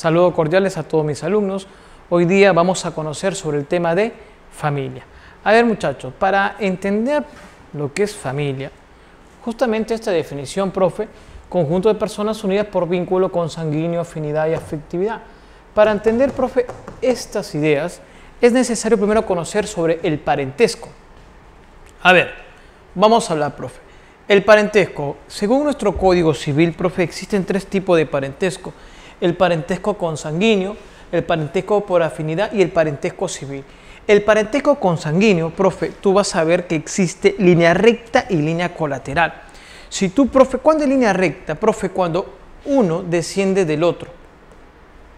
Saludos cordiales a todos mis alumnos. Hoy día vamos a conocer sobre el tema de familia. A ver, muchachos, para entender lo que es familia, justamente esta definición, profe, conjunto de personas unidas por vínculo consanguíneo, afinidad y afectividad. Para entender, profe, estas ideas es necesario primero conocer sobre el parentesco. A ver, vamos a hablar, profe. El parentesco, según nuestro Código Civil, profe, existen tres tipos de parentesco. El parentesco consanguíneo, el parentesco por afinidad y el parentesco civil. El parentesco consanguíneo, profe, tú vas a ver que existe línea recta y línea colateral. Si tú, profe, ¿cuándo es línea recta? Profe, cuando uno desciende del otro.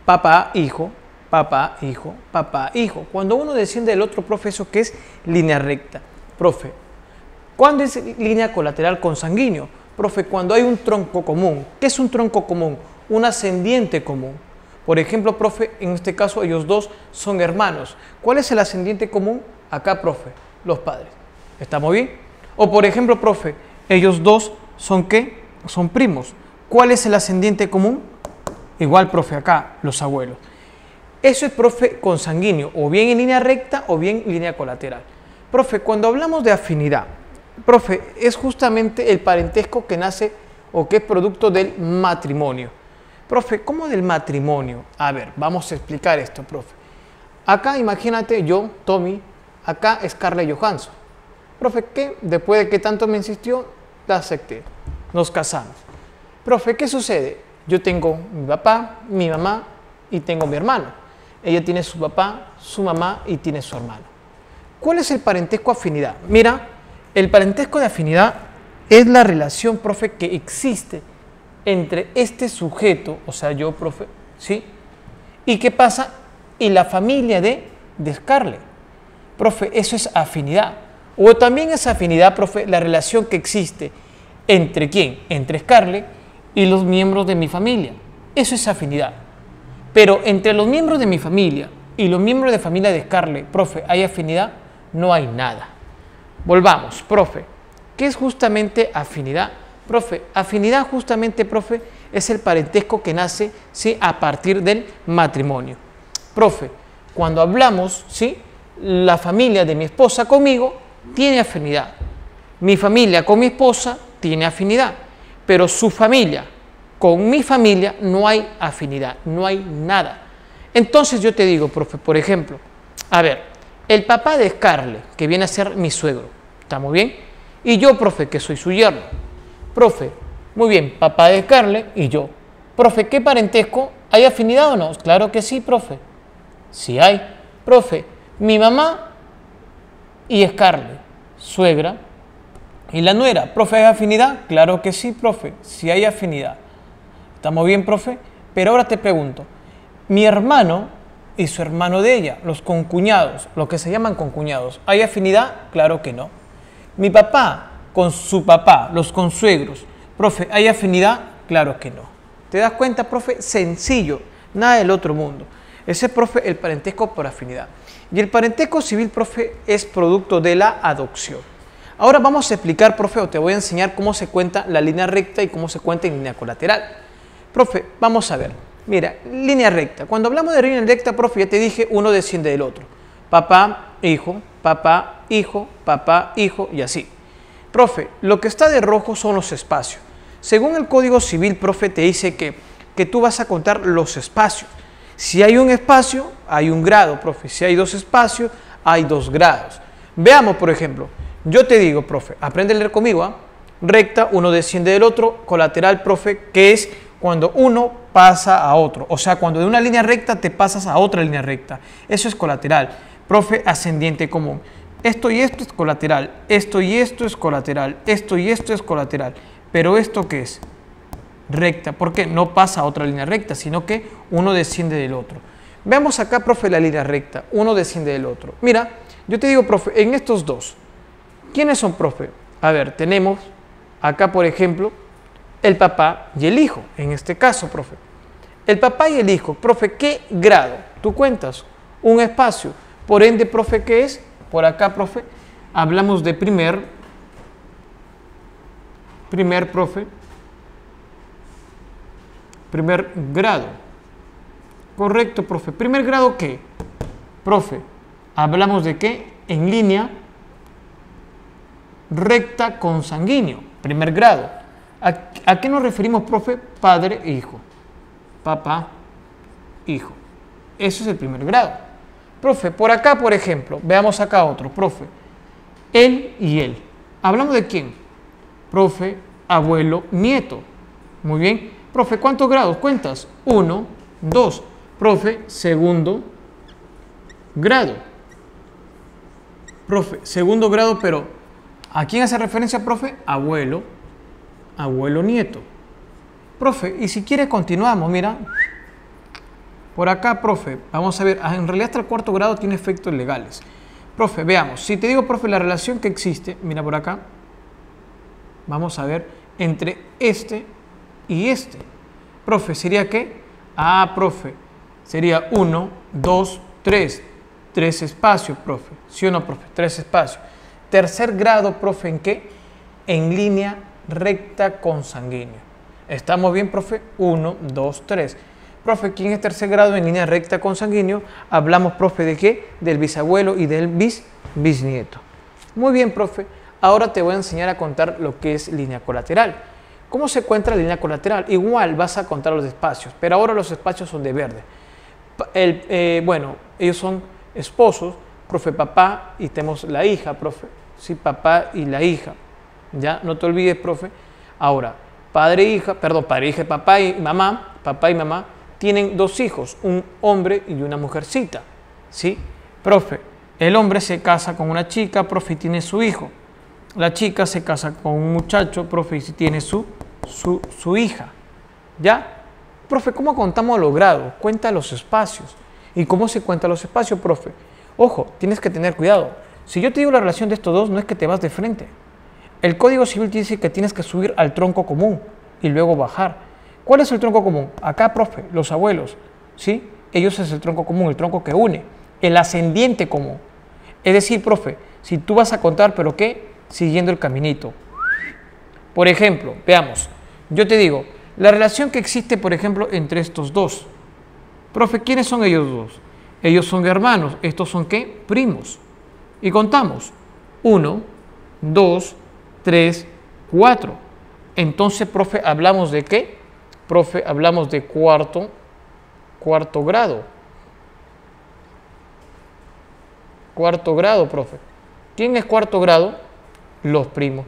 Papá, hijo, papá, hijo, papá, hijo. Cuando uno desciende del otro, profe, ¿eso qué es? Línea recta. Profe, ¿cuándo es línea colateral consanguíneo? Profe, cuando hay un tronco común. ¿Qué es un tronco común? Un ascendiente común. Por ejemplo, profe, en este caso ellos dos son hermanos. ¿Cuál es el ascendiente común? Acá, profe, los padres. ¿Estamos bien? O por ejemplo, profe, ellos dos son ¿qué? Son primos. ¿Cuál es el ascendiente común? Igual, profe, acá, los abuelos. Eso es, profe, consanguíneo, o bien en línea recta o bien en línea colateral. Profe, cuando hablamos de afinidad, profe, es justamente el parentesco que nace o que es producto del matrimonio. Profe, ¿cómo del matrimonio? A ver, vamos a explicar esto, profe. Acá, imagínate, yo, Tommy, acá Scarlett Johansson. Profe, ¿qué? Después de que tanto me insistió, la acepté. Nos casamos. Profe, ¿qué sucede? Yo tengo mi papá, mi mamá y tengo mi hermano. Ella tiene su papá, su mamá y tiene su hermano. ¿Cuál es el parentesco afinidad? Mira, el parentesco de afinidad es la relación, profe, que existe entre este sujeto, o sea, yo, profe, ¿sí? ¿Y qué pasa? Y la familia de Scarlett. Profe, eso es afinidad. O también es afinidad, profe, la relación que existe entre ¿quién? Entre Scarlett y los miembros de mi familia. Eso es afinidad. Pero entre los miembros de mi familia y los miembros de familia de Scarlett, profe, ¿hay afinidad? No hay nada. Volvamos, profe. ¿Qué es justamente afinidad? Profe, afinidad justamente, profe, es el parentesco que nace, ¿sí?, a partir del matrimonio. Profe, cuando hablamos, ¿sí?, la familia de mi esposa conmigo tiene afinidad. Mi familia con mi esposa tiene afinidad. Pero su familia con mi familia no hay afinidad, no hay nada. Entonces yo te digo, profe, por ejemplo, a ver, el papá de Scarlett, que viene a ser mi suegro, ¿estamos bien? Y yo, profe, que soy su yerno. Profe, muy bien, papá de Scarlett y yo. Profe, ¿qué parentesco? ¿Hay afinidad o no? Claro que sí, profe. Sí hay. Profe, mi mamá y Scarlett, suegra y la nuera. Profe, ¿hay afinidad? Claro que sí, profe. Sí hay afinidad. ¿Estamos bien, profe? Pero ahora te pregunto, mi hermano y su hermano de ella, los concuñados, lo que se llaman concuñados, ¿hay afinidad? Claro que no. Mi papá con su papá, los consuegros, profe, ¿hay afinidad? Claro que no. ¿Te das cuenta, profe? Sencillo, nada del otro mundo. Ese es, profe, el parentesco por afinidad. Y el parentesco civil, profe, es producto de la adopción. Ahora vamos a explicar, profe, o te voy a enseñar cómo se cuenta la línea recta y cómo se cuenta en línea colateral. Profe, vamos a ver. Mira, línea recta. Cuando hablamos de línea recta, profe, ya te dije, uno desciende del otro. Papá, hijo, papá, hijo, papá, hijo y así. Profe, lo que está de rojo son los espacios. Según el Código Civil, profe, te dice que tú vas a contar los espacios. Si hay un espacio, hay un grado, profe. Si hay dos espacios, hay 2 grados. Veamos, por ejemplo, yo te digo, profe, aprende a leer conmigo, ¿eh? Recta, uno desciende del otro. Colateral, profe, que es cuando uno pasa a otro. O sea, cuando de una línea recta te pasas a otra línea recta. Eso es colateral. Profe, ascendiente común. Esto y esto es colateral, esto y esto es colateral, esto y esto es colateral. Pero ¿esto qué es? Recta, porque no pasa a otra línea recta, sino que uno desciende del otro. Veamos acá, profe, la línea recta, uno desciende del otro. Mira, yo te digo, profe, en estos dos, ¿quiénes son, profe? A ver, tenemos acá, por ejemplo, el papá y el hijo, en este caso, profe. El papá y el hijo, profe, ¿qué grado? Tú cuentas un espacio, por ende, profe, ¿qué es? Por acá, profe, hablamos de primer, profe, primer grado. Correcto, profe. ¿Primer grado qué? Profe, hablamos de qué? En línea recta consanguíneo. Primer grado. ¿A qué nos referimos, profe? Padre e hijo. Papá, hijo. Eso es el primer grado. Profe, por acá, por ejemplo, veamos acá otro. Profe, él y él. ¿Hablamos de quién? Profe, abuelo, nieto. Muy bien. Profe, ¿cuántos grados cuentas? 1, 2. Profe, segundo grado. Profe, segundo grado, pero ¿a quién hace referencia, profe? Abuelo, abuelo, nieto. Profe, y si quiere continuamos, mira. Por acá, profe, vamos a ver, en realidad hasta el cuarto grado tiene efectos legales. Profe, veamos, si te digo, profe, la relación que existe, mira por acá, vamos a ver, entre este y este. Profe, ¿sería qué? Ah, profe, sería 1, 2, 3. 3 espacios, profe. ¿Sí o no, profe? 3 espacios. Tercer grado, profe, ¿en qué? En línea recta consanguínea. ¿Estamos bien, profe? 1, 2, 3. Profe, ¿quién es tercer grado en línea recta consanguíneo? Hablamos, profe, ¿de qué? Del bisabuelo y del bisnieto. Muy bien, profe. Ahora te voy a enseñar a contar lo que es línea colateral. ¿Cómo se cuenta la línea colateral? Igual vas a contar los espacios, pero ahora los espacios son de verde. Bueno, ellos son esposos, profe, papá, y tenemos la hija, profe. Sí, papá y la hija. Ya, no te olvides, profe. Ahora, padre e hija, papá y mamá, tienen 2 hijos, un hombre y una mujercita. ¿Sí? Profe, el hombre se casa con una chica, profe, y tiene su hijo. La chica se casa con un muchacho, profe, y tiene su hija. ¿Ya? Profe, ¿cómo contamos los grados? Cuenta los espacios. ¿Y cómo se cuentan los espacios, profe? Ojo, tienes que tener cuidado. Si yo te digo la relación de estos dos, no es que te vas de frente. El Código Civil te dice que tienes que subir al tronco común y luego bajar. ¿Cuál es el tronco común? Acá, profe, los abuelos, ¿sí? Ellos es el tronco común, el tronco que une, el ascendiente común. Es decir, profe, si tú vas a contar, ¿pero qué? Siguiendo el caminito. Por ejemplo, veamos, yo te digo, la relación que existe, por ejemplo, entre estos dos. Profe, ¿quiénes son ellos dos? Ellos son hermanos, ¿estos son qué? Primos. Y contamos, 1, 2, 3, 4. Entonces, profe, ¿hablamos de qué? Profe, hablamos de cuarto grado. Cuarto grado, profe. ¿Quién es cuarto grado? Los primos.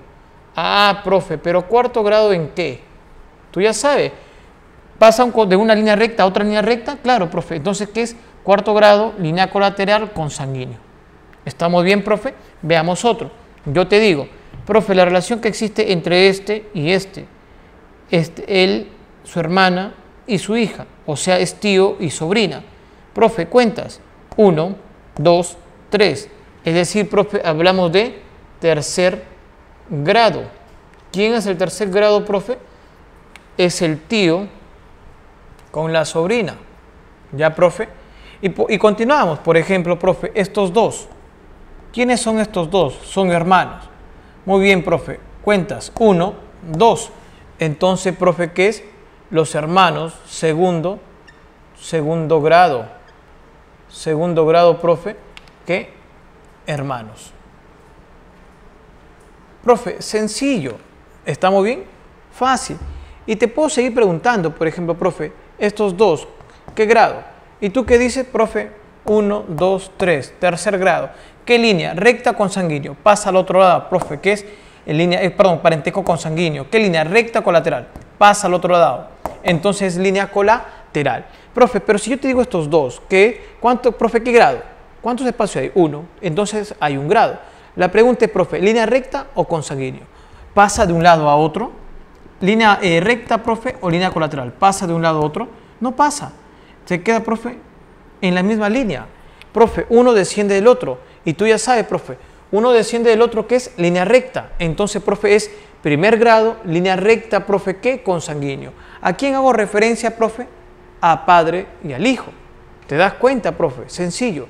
Ah, profe, pero ¿cuarto grado en qué? Tú ya sabes. ¿Pasa de una línea recta a otra línea recta? Claro, profe. Entonces, ¿qué es? Cuarto grado, línea colateral consanguíneo. ¿Estamos bien, profe? Veamos otro. Yo te digo, profe, la relación que existe entre este y este. Él, su hermana y su hija. O sea, es tío y sobrina. Profe, cuentas. 1, 2, 3. Es decir, profe, hablamos de tercer grado. ¿Quién es el tercer grado, profe? Es el tío con la sobrina. ¿Ya, profe? Y continuamos. Por ejemplo, profe, estos dos. ¿Quiénes son estos dos? Son hermanos. Muy bien, profe. Cuentas. 1, 2. Entonces, profe, ¿qué es? Los hermanos, segundo grado. Segundo grado, profe, ¿qué? Hermanos. Profe, sencillo. ¿Estamos bien? Fácil. Y te puedo seguir preguntando, por ejemplo, profe, estos dos, ¿qué grado? ¿Y tú qué dices, profe? 1, 2, 3, tercer grado. ¿Qué línea? Recta consanguíneo. Pasa al otro lado, profe, ¿qué es? Parentesco consanguíneo. ¿Qué línea? Recta colateral. Pasa al otro lado. Entonces, línea colateral. Profe, pero si yo te digo estos dos, profe, ¿qué grado? ¿Cuántos espacios hay? 1. Entonces, hay un grado. La pregunta es, profe, ¿línea recta o consanguíneo? ¿Pasa de un lado a otro? ¿Línea recta, profe, o línea colateral? ¿Pasa de un lado a otro? No pasa. Se queda, profe, en la misma línea. Profe, uno desciende del otro. Y tú ya sabes, profe, uno desciende del otro, que es línea recta. Entonces, profe, es primer grado, línea recta, profe, ¿qué? Consanguíneo. ¿A quién hago referencia, profe? A padre y al hijo. ¿Te das cuenta, profe? Sencillo.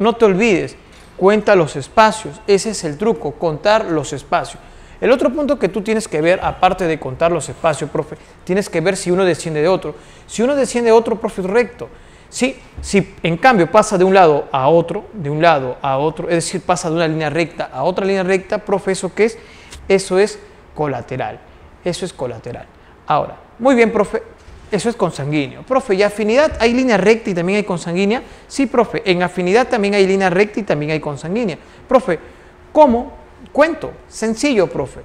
No te olvides, cuenta los espacios. Ese es el truco, contar los espacios. El otro punto que tú tienes que ver, aparte de contar los espacios, profe, tienes que ver si uno desciende de otro. Si uno desciende de otro, profe, es recto. ¿sí? Si en cambio pasa de un lado a otro, es decir, pasa de una línea recta a otra línea recta, profe, ¿eso qué es? Eso es colateral. Eso es colateral. Ahora, muy bien, profe, eso es consanguíneo. Profe, ¿y afinidad hay línea recta y también hay consanguínea? Sí, profe, en afinidad también hay línea recta y también hay consanguínea. Profe, ¿cómo? Cuento, sencillo, profe.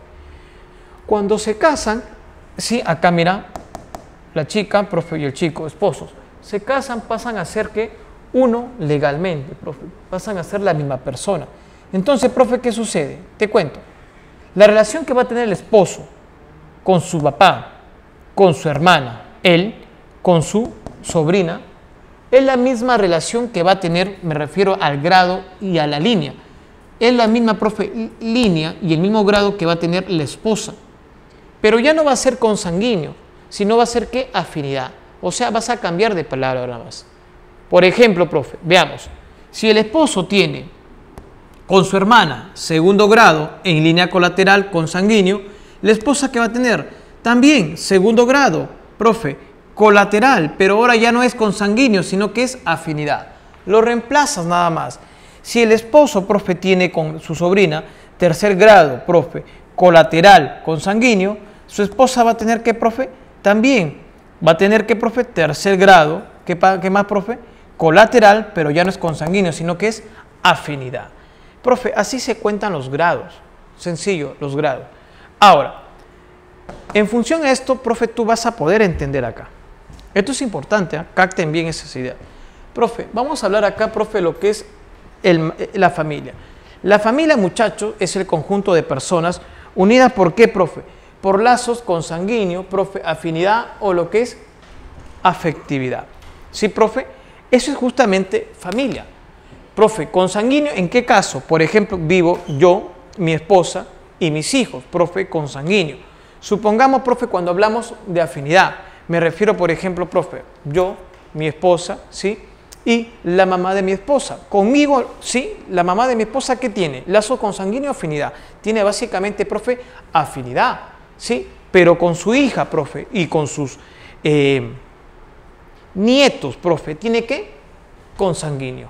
Cuando se casan, sí, acá mira, la chica, profe, y el chico, esposos, se casan, pasan a ser que uno legalmente, profe, pasan a ser la misma persona. Entonces, profe, ¿qué sucede? Te cuento. La relación que va a tener el esposo con su papá, con su hermana, él, con su sobrina, es la misma relación que va a tener, me refiero al grado y a la línea. Es la misma, profe, línea y el mismo grado que va a tener la esposa. Pero ya no va a ser consanguíneo, sino va a ser ¿qué? Afinidad. O sea, vas a cambiar de palabra nada más. Por ejemplo, profe, veamos. Si el esposo tiene con su hermana segundo grado en línea colateral consanguíneo, la esposa ¿qué va a tener? También segundo grado, profe, colateral, pero ahora ya no es consanguíneo, sino que es afinidad. Lo reemplazas nada más. Si el esposo, profe, tiene con su sobrina tercer grado, profe, colateral consanguíneo, su esposa va a tener ¿qué, profe? También va a tener ¿qué, profe? Tercer grado, ¿qué más, profe? Colateral, pero ya no es consanguíneo, sino que es afinidad. Profe, así se cuentan los grados. Sencillo, los grados. Ahora, en función a esto, profe, tú vas a poder entender acá. Esto es importante, ¿eh? Capten bien esas ideas. Profe, vamos a hablar acá, profe, lo que es la familia. La familia, muchachos, es el conjunto de personas unidas ¿por qué, profe? Por lazos consanguíneos, profe, afinidad o lo que es afectividad. ¿Sí, profe? Eso es justamente familia. Profe, consanguíneo, ¿en qué caso? Por ejemplo, vivo yo, mi esposa y mis hijos, profe, consanguíneo. Supongamos, profe, cuando hablamos de afinidad, me refiero, por ejemplo, profe, yo, mi esposa, ¿sí? Y la mamá de mi esposa. Conmigo, ¿sí? La mamá de mi esposa, ¿qué tiene? Lazo consanguíneo, afinidad. Tiene básicamente, profe, afinidad, ¿sí? Pero con su hija, profe, y con sus nietos, profe, ¿tiene qué? Consanguíneo.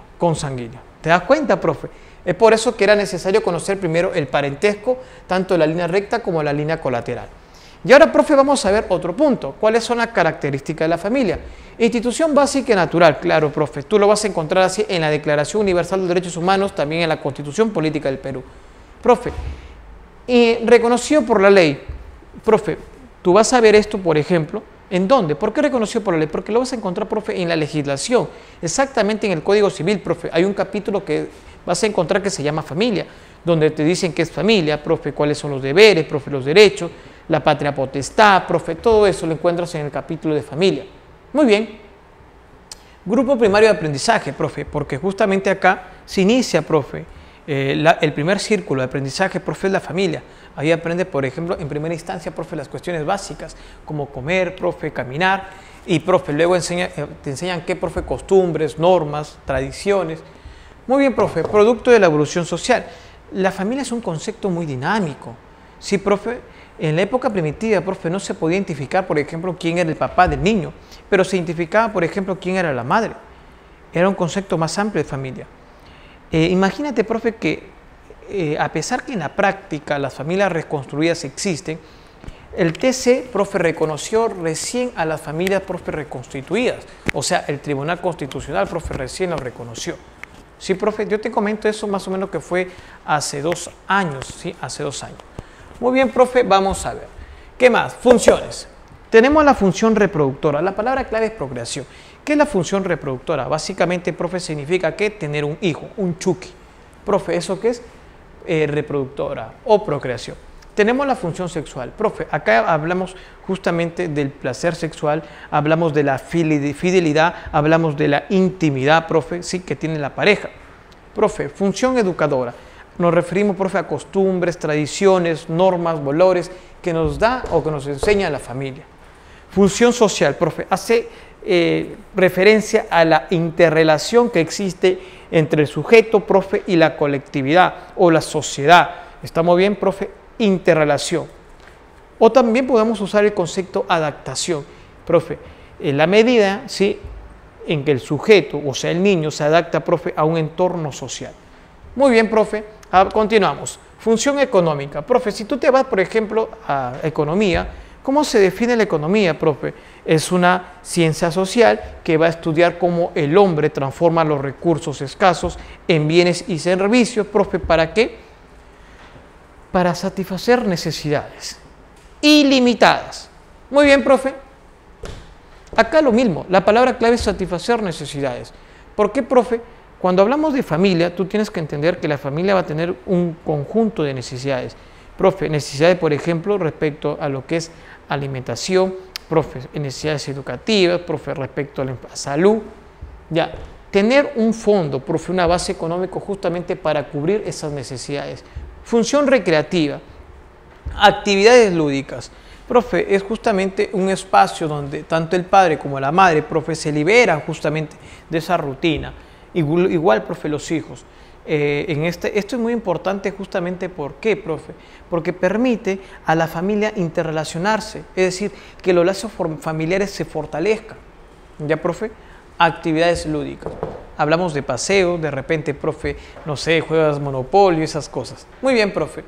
¿Te das cuenta, profe? Es por eso que era necesario conocer primero el parentesco, tanto de la línea recta como la línea colateral. Y ahora, profe, vamos a ver otro punto. ¿Cuáles son las características de la familia? Institución básica y natural, claro, profe. Tú lo vas a encontrar así en la Declaración Universal de Derechos Humanos, también en la Constitución Política del Perú. Profe, reconocido por la ley. Profe, tú vas a ver esto, por ejemplo, ¿en dónde? ¿Por qué reconocido por la ley? Porque lo vas a encontrar, profe, en la legislación. Exactamente en el Código Civil, profe. Hay un capítulo que vas a encontrar que se llama familia, donde te dicen qué es familia, profe, cuáles son los deberes, profe, los derechos, la patria potestad, profe, todo eso lo encuentras en el capítulo de familia. Muy bien. Grupo primario de aprendizaje, profe, porque justamente acá se inicia, profe, el primer círculo de aprendizaje, profe, es la familia. Ahí aprende, por ejemplo, en primera instancia, profe, las cuestiones básicas, como comer, profe, caminar, y, profe, luego te enseñan qué, profe, costumbres, normas, tradiciones. Muy bien, profe, producto de la evolución social. La familia es un concepto muy dinámico. Sí, profe, en la época primitiva, profe, no se podía identificar, por ejemplo, quién era el papá del niño, pero se identificaba, por ejemplo, quién era la madre. Era un concepto más amplio de familia. Imagínate, profe, que a pesar que en la práctica las familias reconstruidas existen, el TC, profe, reconoció recién a las familias, profe, reconstituidas. O sea, el Tribunal Constitucional, profe, recién lo reconoció. Sí, profe, yo te comento eso más o menos que fue hace 2 años, ¿sí? Hace 2 años. Muy bien, profe, vamos a ver. ¿Qué más? Funciones. Tenemos la función reproductora. La palabra clave es procreación. ¿Qué es la función reproductora? Básicamente, profe, significa que tener un hijo, un chuki. Profe, ¿eso qué es? Reproductora o procreación. Tenemos la función sexual. Profe, acá hablamos justamente del placer sexual, hablamos de la fidelidad, hablamos de la intimidad, profe, sí, que tiene la pareja. Profe, función educadora. Nos referimos, profe, a costumbres, tradiciones, normas, valores que nos da o que nos enseña la familia. Función social, profe, hace referencia a la interrelación que existe entre el sujeto, profe, y la colectividad o la sociedad. ¿Estamos bien, profe? Interrelación. O también podemos usar el concepto adaptación, profe. En la medida, ¿sí? en que el sujeto, o sea, el niño, se adapta, profe, a un entorno social. Muy bien, profe. Continuamos. Función económica. Profe, si tú te vas, por ejemplo, a economía, ¿cómo se define la economía, profe? Es una ciencia social que va a estudiar cómo el hombre transforma los recursos escasos en bienes y servicios, profe, ¿para qué? Para satisfacer necesidades ilimitadas. Muy bien, profe. Acá lo mismo, la palabra clave es satisfacer necesidades. ¿Por qué, profe? Cuando hablamos de familia, tú tienes que entender que la familia va a tener un conjunto de necesidades. Profe, necesidades, por ejemplo, respecto a lo que es alimentación, profe, necesidades educativas, profe, respecto a la salud. Ya, tener un fondo, profe, una base económica justamente para cubrir esas necesidades. Función recreativa, actividades lúdicas. Profe, es justamente un espacio donde tanto el padre como la madre, profe, se liberan justamente de esa rutina. Igual, profe, los hijos. Esto es muy importante justamente, ¿por qué, profe? Porque permite a la familia interrelacionarse, es decir, que los lazos familiares se fortalezcan. ¿Ya, profe? Actividades lúdicas. Hablamos de paseo, de repente, profe, no sé, juegas Monopolio, esas cosas. Muy bien, profe.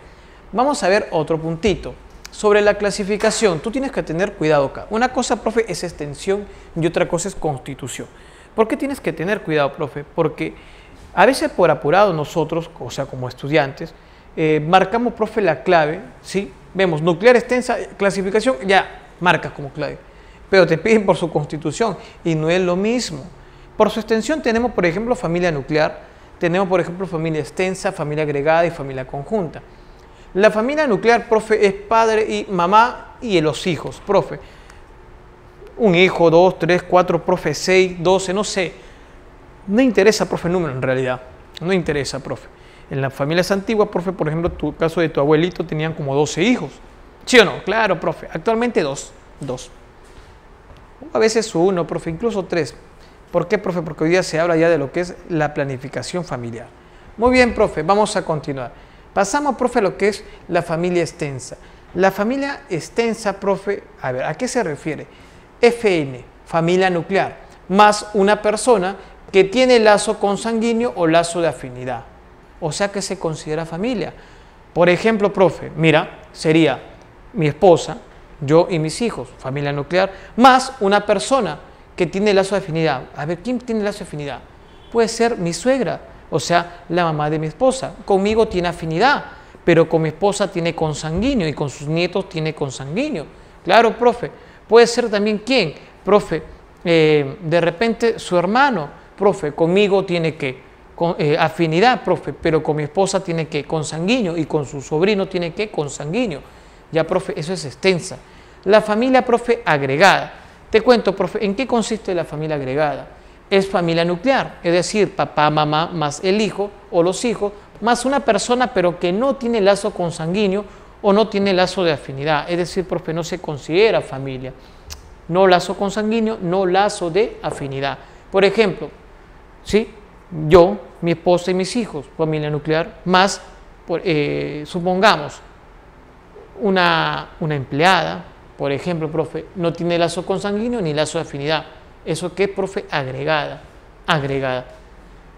Vamos a ver otro puntito. Sobre la clasificación, tú tienes que tener cuidado acá. Una cosa, profe, es extensión y otra cosa es constitución. ¿Por qué tienes que tener cuidado, profe? Porque a veces por apurado nosotros, o sea, como estudiantes, marcamos, profe, la clave, ¿sí? Vemos nuclear extensa, clasificación, ya marcas como clave. Pero te piden por su constitución y no es lo mismo. Por su extensión tenemos, por ejemplo, familia nuclear, tenemos, por ejemplo, familia extensa, familia agregada y familia conjunta. La familia nuclear, profe, es padre y mamá y los hijos, profe. Un hijo, 2, 3, 4, profe, 6, 12, no sé. No interesa, profe, el número en realidad. No interesa, profe. En las familias antiguas, profe, por ejemplo, tu caso de tu abuelito tenían como 12 hijos. ¿Sí o no? Claro, profe. Actualmente 2. A veces 1, profe, incluso 3. ¿Por qué, profe? Porque hoy día se habla ya de lo que es la planificación familiar. Muy bien, profe, vamos a continuar. Pasamos, profe, a lo que es la familia extensa. La familia extensa, profe, a ver, ¿a qué se refiere? FN, familia nuclear, más una persona que tiene lazo consanguíneo o lazo de afinidad. O sea que se considera familia. Por ejemplo, profe, mira, sería mi esposa, yo y mis hijos, familia nuclear, más una persona que tiene lazo de afinidad. A ver, ¿quién tiene lazo de afinidad? Puede ser mi suegra, o sea, la mamá de mi esposa. Conmigo tiene afinidad, pero con mi esposa tiene consanguíneo y con sus nietos tiene consanguíneo. Claro, profe. Puede ser también ¿quién? Profe, de repente su hermano, profe, conmigo tiene que afinidad, profe, pero con mi esposa tiene que consanguíneo y con su sobrino tiene que consanguíneo. Ya, profe, eso es extensa. La familia, profe, agregada. Te cuento, profe, ¿en qué consiste la familia agregada? Es familia nuclear, es decir, papá, mamá, más el hijo o los hijos, más una persona, pero que no tiene lazo consanguíneo o no tiene lazo de afinidad, es decir, profe, no se considera familia. No lazo consanguíneo, no lazo de afinidad. Por ejemplo, ¿sí? Yo, mi esposa y mis hijos, familia nuclear, más, supongamos, una empleada, por ejemplo, profe, no tiene lazo consanguíneo ni lazo de afinidad. ¿Eso qué es, profe? Agregada. Agregada.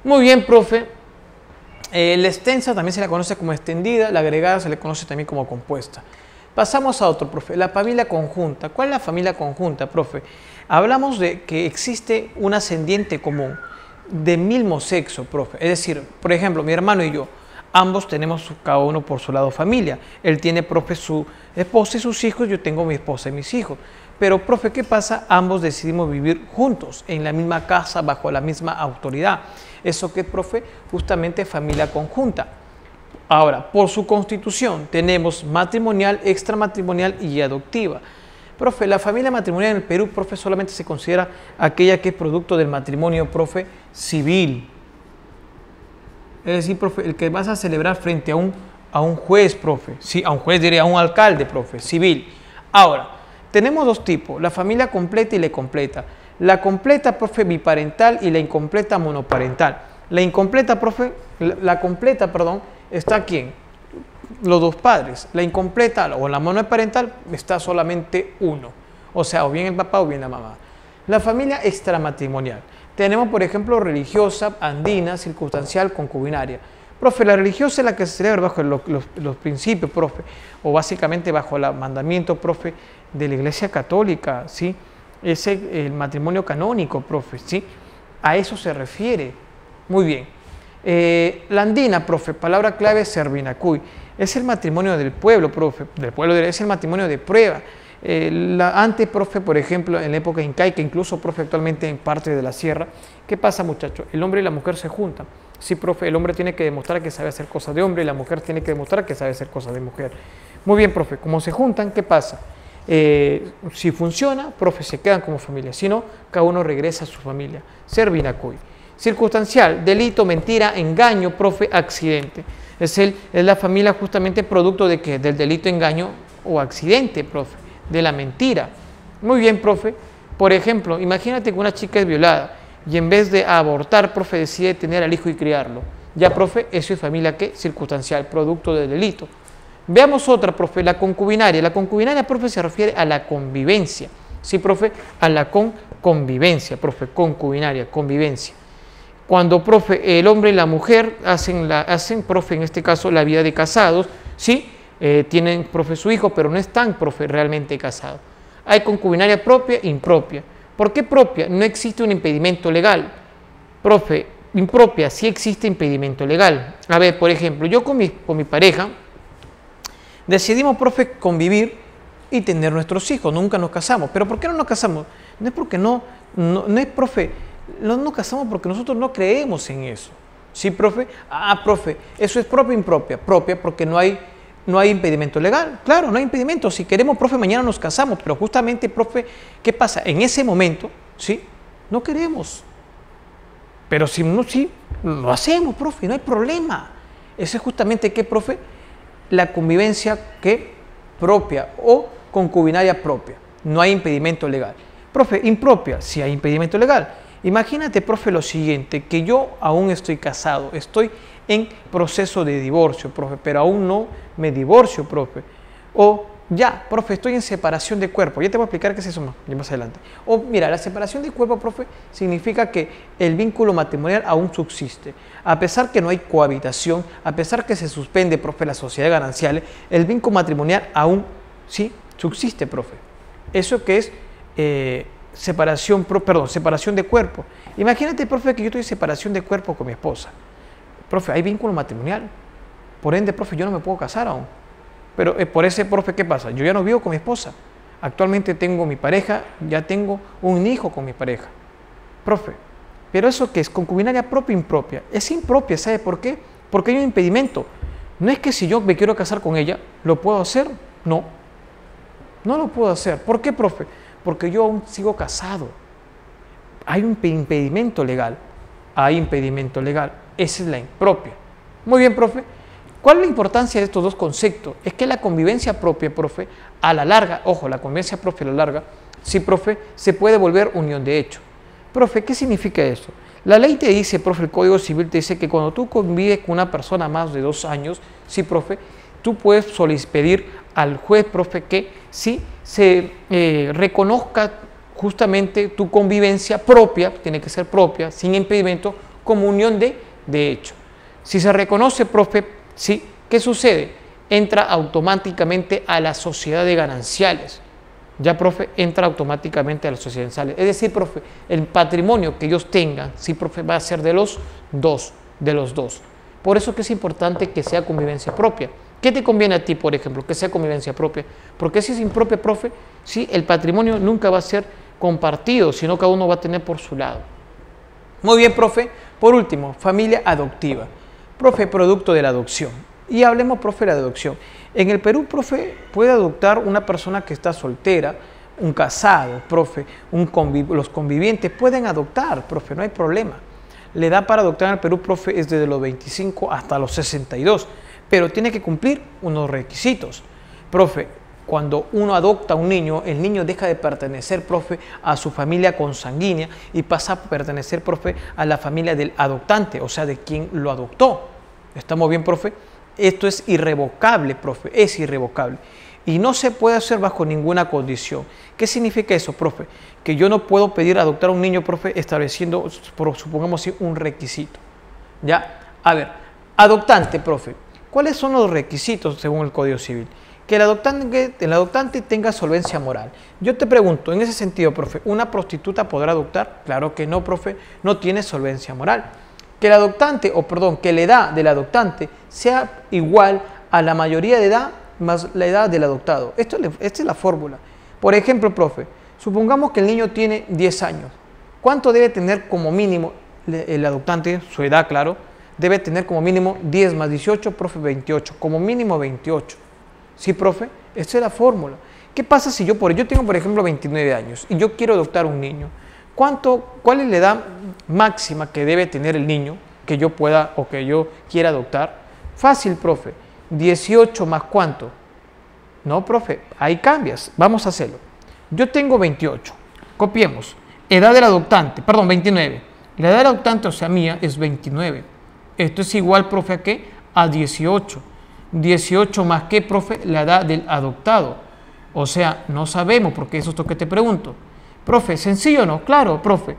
Muy bien, profe. La extensa también se la conoce como extendida, la agregada se le conoce también como compuesta. Pasamos a otro, profe, la familia conjunta. ¿Cuál es la familia conjunta, profe? Hablamos de que existe un ascendiente común de mismo sexo, profe. Es decir, por ejemplo, mi hermano y yo, ambos tenemos cada uno por su lado familia. Él tiene, profe, su esposa y sus hijos, yo tengo mi esposa y mis hijos. Pero, profe, ¿qué pasa? Ambos decidimos vivir juntos, en la misma casa, bajo la misma autoridad. ¿Eso qué, profe? Justamente familia conjunta. Ahora, por su constitución tenemos matrimonial, extramatrimonial y adoptiva. Profe, la familia matrimonial en el Perú, profe, solamente se considera aquella que es producto del matrimonio, profe, civil. Es decir, profe, el que vas a celebrar frente a un juez, profe. Sí, a un juez, diría, a un alcalde, profe, civil. Ahora, tenemos dos tipos, la familia completa y la incompleta. La completa, profe, biparental y la incompleta monoparental. La incompleta, profe, la completa, perdón, está ¿quién? Los dos padres. La incompleta o la monoparental está solamente uno. O sea, o bien el papá o bien la mamá. La familia extramatrimonial. Tenemos, por ejemplo, religiosa, andina, circunstancial, concubinaria. Profe, la religiosa es la que se celebra bajo los principios, profe, o básicamente bajo el mandamiento, profe, de la Iglesia Católica, ¿sí? Es el matrimonio canónico, profe, ¿sí? A eso se refiere. Muy bien. La andina, profe, palabra clave, servinacuy. Es el matrimonio del pueblo, profe, es el matrimonio de prueba. Antes, profe, por ejemplo, en la época incaica, incluso, profe, actualmente en parte de la sierra, ¿qué pasa, muchachos? El hombre y la mujer se juntan. Sí, profe, el hombre tiene que demostrar que sabe hacer cosas de hombre y la mujer tiene que demostrar que sabe hacer cosas de mujer. Muy bien, profe, como se juntan, ¿qué pasa? Si funciona, profe, se quedan como familia. Si no, cada uno regresa a su familia. Servinacuy. Circunstancial, delito, mentira, engaño, profe, accidente. Es la familia justamente producto de que del delito, engaño o accidente, profe, de la mentira. Muy bien, profe. Por ejemplo, imagínate que una chica es violada y en vez de abortar, profe, decide tener al hijo y criarlo. Ya, profe, eso es familia, ¿qué? Circunstancial, producto del delito. Veamos otra, profe, la concubinaria. La concubinaria, profe, se refiere a la convivencia. Sí, profe, a la convivencia, profe, concubinaria, convivencia. Cuando, profe, el hombre y la mujer hacen, profe, en este caso, la vida de casados, ¿sí? Tienen, profe, su hijo, pero no están, profe, realmente casados. Hay concubinaria propia e impropia. ¿Por qué propia? No existe un impedimento legal. Profe, impropia, sí existe impedimento legal. A ver, por ejemplo, yo con mi pareja decidimos, profe, convivir y tener nuestros hijos. Nunca nos casamos. ¿Pero por qué no nos casamos? No es porque no es, profe, no nos casamos porque nosotros no creemos en eso. ¿Sí, profe? Ah, profe, eso es propia o impropia. Propia porque no hay impedimento legal. Claro, no hay impedimento. Si queremos, profe, mañana nos casamos. Pero justamente, profe, ¿qué pasa? En ese momento, ¿sí? No queremos. Pero si no, sí, lo hacemos, profe, no hay problema. Eso es justamente, ¿qué, profe? La convivencia, ¿qué? Propia o concubinaria propia. No hay impedimento legal. Profe, impropia, sí hay impedimento legal. Imagínate, profe, lo siguiente, que yo aún estoy casado, estoy en proceso de divorcio, profe, pero aún no me divorcio, profe. O ya, profe, estoy en separación de cuerpo. Ya te voy a explicar qué es eso más adelante. O mira, la separación de cuerpo, profe, significa que el vínculo matrimonial aún subsiste. A pesar que no hay cohabitación, a pesar que se suspende, profe, la sociedad ganancial, el vínculo matrimonial aún sí subsiste, profe. Eso que es separación de cuerpo. Imagínate, profe, que yo estoy en separación de cuerpo con mi esposa. Profe, hay vínculo matrimonial. Por ende, profe, yo no me puedo casar aún. Pero por ese, profe, ¿qué pasa? Yo ya no vivo con mi esposa. Actualmente tengo mi pareja, ya tengo un hijo con mi pareja. Profe, pero eso que es concubinaria propia e impropia. Es impropia, ¿sabe por qué? Porque hay un impedimento. No es que si yo me quiero casar con ella, ¿lo puedo hacer? No. No lo puedo hacer. ¿Por qué, profe? Porque yo aún sigo casado. Hay un impedimento legal. Hay impedimento legal. Esa es la impropia. Muy bien, profe. ¿Cuál es la importancia de estos dos conceptos? Es que la convivencia propia, profe, a la larga, ojo, la convivencia propia a la larga, sí, profe, se puede volver unión de hecho. Profe, ¿qué significa eso? La ley te dice, profe, el Código Civil te dice que cuando tú convives con una persona más de 2 años, sí, profe, tú puedes pedir al juez, profe, que sí se reconozca justamente tu convivencia propia, tiene que ser propia, sin impedimento, como unión de hecho. Si se reconoce, profe, sí, ¿qué sucede? Entra automáticamente a la sociedad de gananciales. Ya, profe, entra automáticamente a la sociedad de gananciales. Es decir, profe, el patrimonio que ellos tengan, sí, profe, va a ser de los dos. Por eso que es importante que sea convivencia propia. ¿Qué te conviene a ti, por ejemplo, que sea convivencia propia? Porque si es impropia, profe, sí, el patrimonio nunca va a ser compartido, sino cada uno va a tener por su lado. Muy bien, profe. Por último, familia adoptiva. Profe, producto de la adopción. Y hablemos, profe, de la adopción. En el Perú, profe, puede adoptar una persona que está soltera, un casado, profe, los convivientes pueden adoptar, profe, no hay problema. La edad para adoptar en el Perú, profe, es desde los 25 hasta los 62, pero tiene que cumplir unos requisitos. Profe, cuando uno adopta a un niño, el niño deja de pertenecer, profe, a su familia consanguínea y pasa a pertenecer, profe, a la familia del adoptante, o sea, de quien lo adoptó. ¿Estamos bien, profe? Esto es irrevocable, profe, es irrevocable. y no se puede hacer bajo ninguna condición. ¿Qué significa eso, profe? Que yo no puedo pedir adoptar a un niño, profe, estableciendo, supongamos, un requisito. ¿Ya? A ver, adoptante, profe. ¿Cuáles son los requisitos según el Código Civil? Que el adoptante tenga solvencia moral. Yo te pregunto, en ese sentido, profe, ¿una prostituta podrá adoptar? Claro que no, profe, no tiene solvencia moral. Que el adoptante, que la edad del adoptante sea igual a la mayoría de edad más la edad del adoptado. Esta es la fórmula. Por ejemplo, profe, supongamos que el niño tiene 10 años. ¿Cuánto debe tener como mínimo el adoptante? Su edad, claro. Debe tener como mínimo 10 más 18, profe, 28. Como mínimo 28. ¿Sí, profe? Esta es la fórmula. ¿Qué pasa si yo tengo, por ejemplo, 29 años y yo quiero adoptar un niño? ¿Cuál es la edad máxima que debe tener el niño que yo pueda o que yo quiera adoptar? Fácil, profe. 18 más ¿cuánto? No, profe, ahí cambias. Vamos a hacerlo. Yo tengo 28. Copiemos. Edad del adoptante, perdón, 29. La edad del adoptante, o sea, mía, es 29. Esto es igual, profe, ¿a qué? A 18. 18 más ¿qué, profe? La edad del adoptado. O sea, no sabemos, porque eso es lo que te pregunto. Profe, ¿sencillo o no? Claro, profe.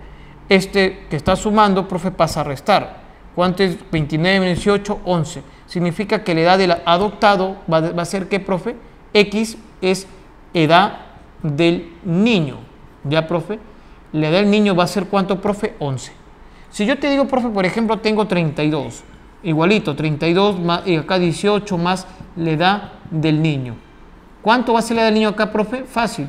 Este que está sumando, profe, pasa a restar. ¿Cuánto es 29 menos 18? 11. Significa que la edad del adoptado va a ser ¿qué, profe? X es edad del niño. ¿Ya, profe? La edad del niño va a ser ¿cuánto, profe? 11. Si yo te digo, profe, por ejemplo, tengo 32. Igualito, 32 más, y acá 18 más la edad del niño. ¿Cuánto va a ser la edad del niño acá, profe? Fácil.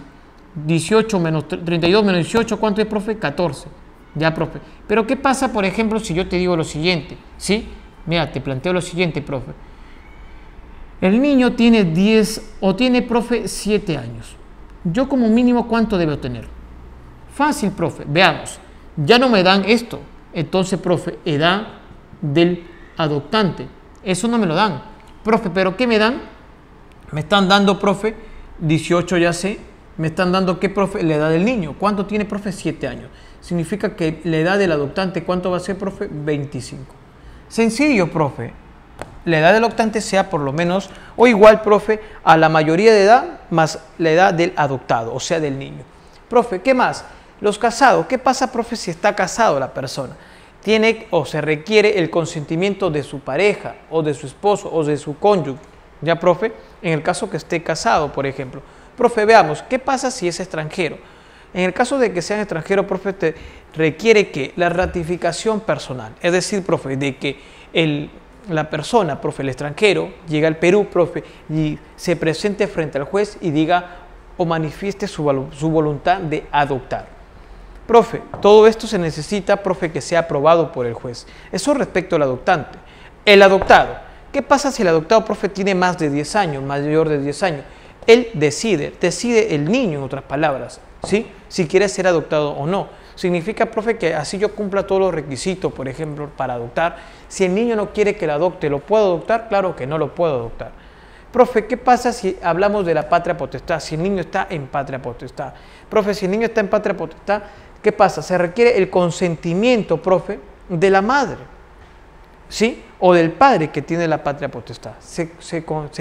18 menos 32 menos 18, ¿cuánto es, profe? 14. Ya, profe. Pero ¿qué pasa, por ejemplo, si yo te digo lo siguiente? ¿Sí? Mira, te planteo lo siguiente, profe. El niño tiene 10 o tiene, profe, 7 años. Yo como mínimo, ¿cuánto debo tener? Fácil, profe. Veamos. Ya no me dan esto. Entonces, profe, edad del adoptante. Eso no me lo dan. Profe, ¿pero qué me dan? Me están dando, profe, 18 ya sé. Me están dando, ¿qué, profe? La edad del niño. ¿Cuánto tiene, profe? 7 años. Significa que la edad del adoptante, ¿cuánto va a ser, profe? 25. Sencillo, profe. La edad del adoptante sea por lo menos o igual, profe, a la mayoría de edad más la edad del adoptado, o sea, del niño. Profe, ¿qué más? Los casados. ¿Qué pasa, profe, si está casado la persona? Tiene o se requiere el consentimiento de su pareja o de su esposo o de su cónyuge. ¿Ya, profe? En el caso que esté casado, por ejemplo. Profe, veamos, ¿qué pasa si es extranjero? En el caso de que sea extranjero, profe, te requiere que la ratificación personal, es decir, profe, de que la persona, profe, el extranjero, llega al Perú, profe, y se presente frente al juez y diga o manifieste su voluntad de adoptar. Profe, todo esto se necesita, profe, que sea aprobado por el juez. Eso respecto al adoptante. El adoptado. ¿Qué pasa si el adoptado, profe, tiene más de 10 años, mayor de 10 años? Él decide el niño, en otras palabras, ¿sí? Si quiere ser adoptado o no. Significa, profe, que así yo cumpla todos los requisitos, por ejemplo, para adoptar. Si el niño no quiere que lo adopte, ¿lo puedo adoptar? Claro que no lo puedo adoptar. Profe, ¿qué pasa si hablamos de la patria potestad? Si el niño está en patria potestad. Profe, si el niño está en patria potestad, ¿qué pasa? Se requiere el consentimiento, profe, de la madre, ¿sí? O del padre que tiene la patria potestad. Se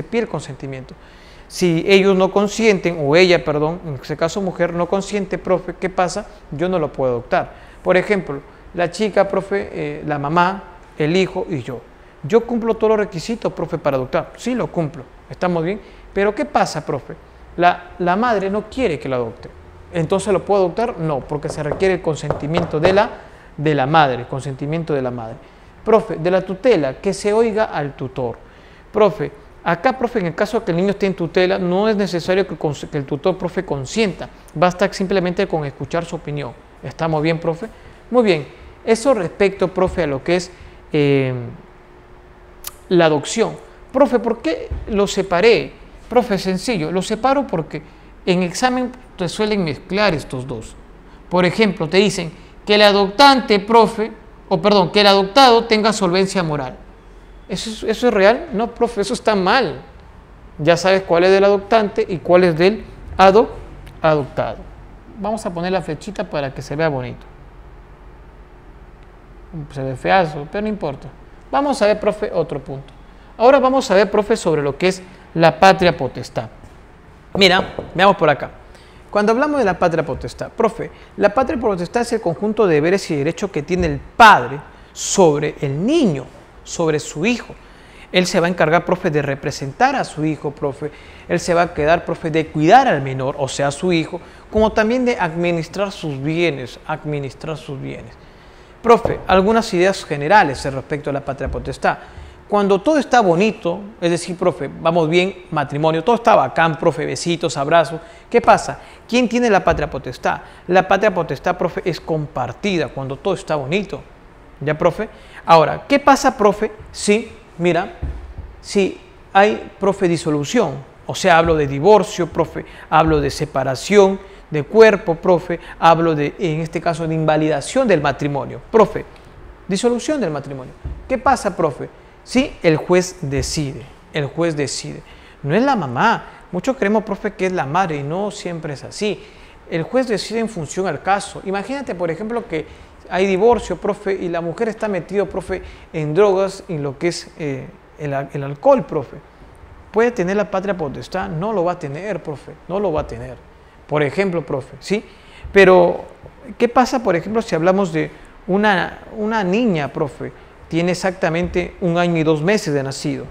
pide el consentimiento. Si ellos no consienten, o ella, perdón, en este caso mujer, no consiente, profe, ¿qué pasa? Yo no lo puedo adoptar. Por ejemplo, la chica, profe, la mamá, el hijo y yo. Yo cumplo todos los requisitos, profe, para adoptar. Sí, lo cumplo. ¿Estamos bien? Pero ¿qué pasa, profe? La madre no quiere que lo adopte. ¿Entonces lo puedo adoptar? No, porque se requiere el consentimiento de la madre, consentimiento de la madre. Profe, de la tutela, que se oiga al tutor. Profe, acá, profe, en el caso de que el niño esté en tutela, no es necesario que el tutor, profe, consienta. Basta simplemente con escuchar su opinión. ¿Estamos bien, profe? Muy bien. Eso respecto, profe, a lo que es la adopción. Profe, ¿por qué lo separé? Profe, sencillo. Lo separo porque en examen te suelen mezclar estos dos. Por ejemplo, te dicen que el adoptante, profe, que el adoptado tenga solvencia moral. ¿Eso es real? No, profe, eso está mal. Ya sabes cuál es del adoptante y cuál es del adoptado. Vamos a poner la flechita para que se vea bonito. Se ve feazo, pero no importa. Vamos a ver, profe, otro punto. Ahora vamos a ver, profe, sobre lo que es la patria potestad. Mira, veamos por acá. Cuando hablamos de la patria potestad, profe, la patria potestad es el conjunto de deberes y derechos que tiene el padre sobre el niño, sobre su hijo. Él se va a encargar, profe, de representar a su hijo, profe. Él se va a quedar, profe, de cuidar al menor, o sea, a su hijo, como también de administrar sus bienes, Profe, algunas ideas generales respecto a la patria potestad. Cuando todo está bonito, es decir, profe, vamos bien, matrimonio, todo está bacán, profe, besitos, abrazos. ¿Qué pasa? ¿Quién tiene la patria potestad? La patria potestad, profe, es compartida cuando todo está bonito. ¿Ya, profe? Ahora, ¿qué pasa, profe, si, mira, si hay, profe, disolución? O sea, hablo de divorcio, profe, hablo de separación de cuerpo, profe, hablo de, en este caso, de invalidación del matrimonio. Profe, disolución del matrimonio. ¿Qué pasa, profe? Sí, el juez decide, No es la mamá. Muchos creemos, profe, que es la madre y no siempre es así. El juez decide en función al caso. Imagínate, por ejemplo, que hay divorcio, profe, y la mujer está metida, profe, en drogas, en lo que es el alcohol, profe. ¿Puede tener la patria potestad? No lo va a tener, profe, no lo va a tener. Por ejemplo, profe, ¿sí? Pero, ¿qué pasa, por ejemplo, si hablamos de una niña, profe? Tiene exactamente 1 año y 2 meses de nacido.